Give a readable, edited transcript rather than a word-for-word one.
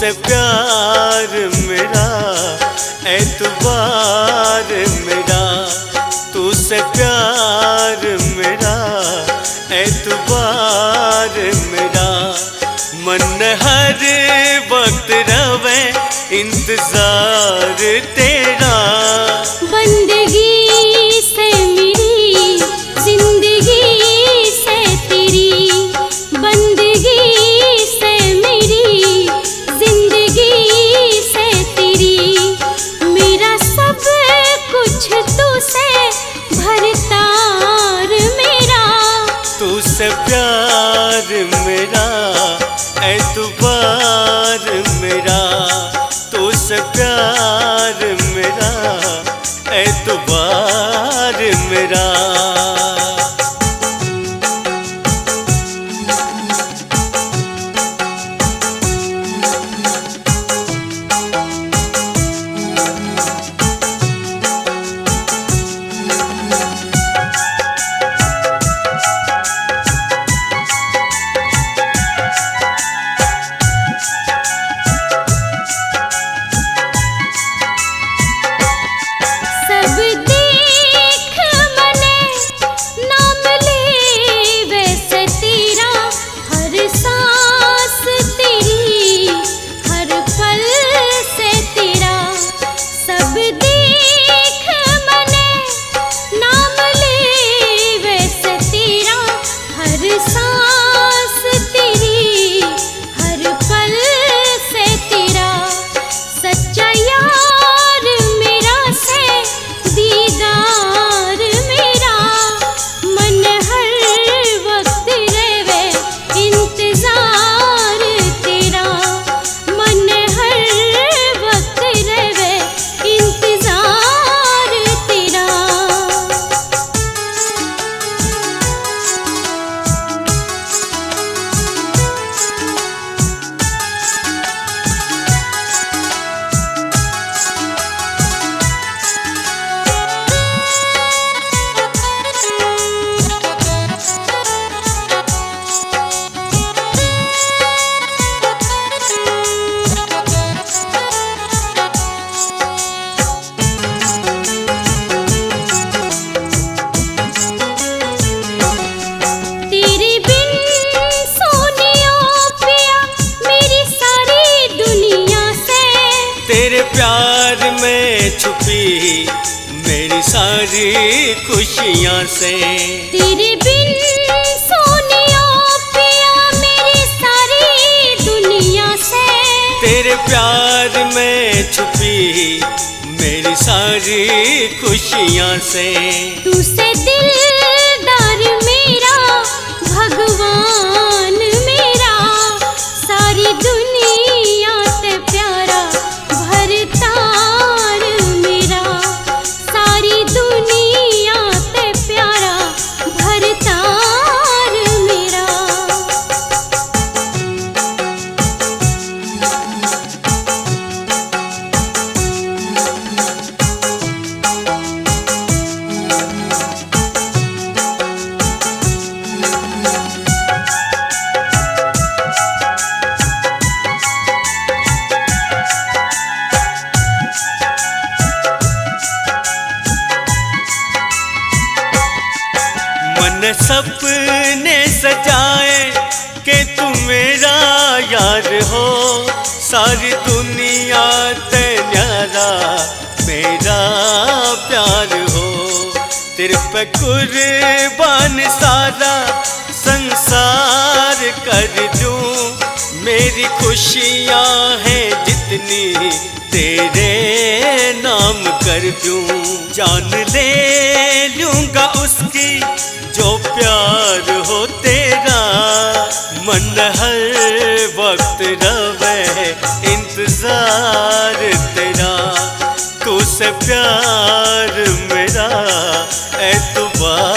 तुझसे प्यार मेरा, एतबार मेरा, तुझसे प्यार मेरा, एतबार मेरा। मन हर वक्त रवे इंतजार तेरा। बंदगी से मेरी जिंदगी से तेरी, बंदगी से मेरी जिंदगी से तेरी। मेरा सब कुछ तुझसे भरतार मेरा। तुझसे प्यार मेरा, एतबार मेरा, तुझसे प्यार मेरा, एतबार मेरा। तेरे प्यार में छुपी मेरी सारी खुशियाँ से। तेरे बिन सोनिया पिया मेरी सारी दुनिया से। तेरे प्यार में छुपी मेरी सारी खुशियाँ से। तुझसे दिलदार मेरा भगवान मेरा, सारी दुनिया से प्यारा भरतार मेरा, सारी दुनिया से प्यारा भरतार मेरा। मन सपने सजाए कि तू मेरा यार हो, सारी दुनिया ते न्यारा मेरा प्यार हो। तेरे पे कुर्बान सारा संसार कर दूं, मेरी खुशियाँ हैं जितनी तेरे नाम कर दूं। जान ले लूँगा उसकी जो प्यार हो तेरा, मन हर वक्त रवे इंतजार तेरा। तुझसे प्यार मेरा, एतबार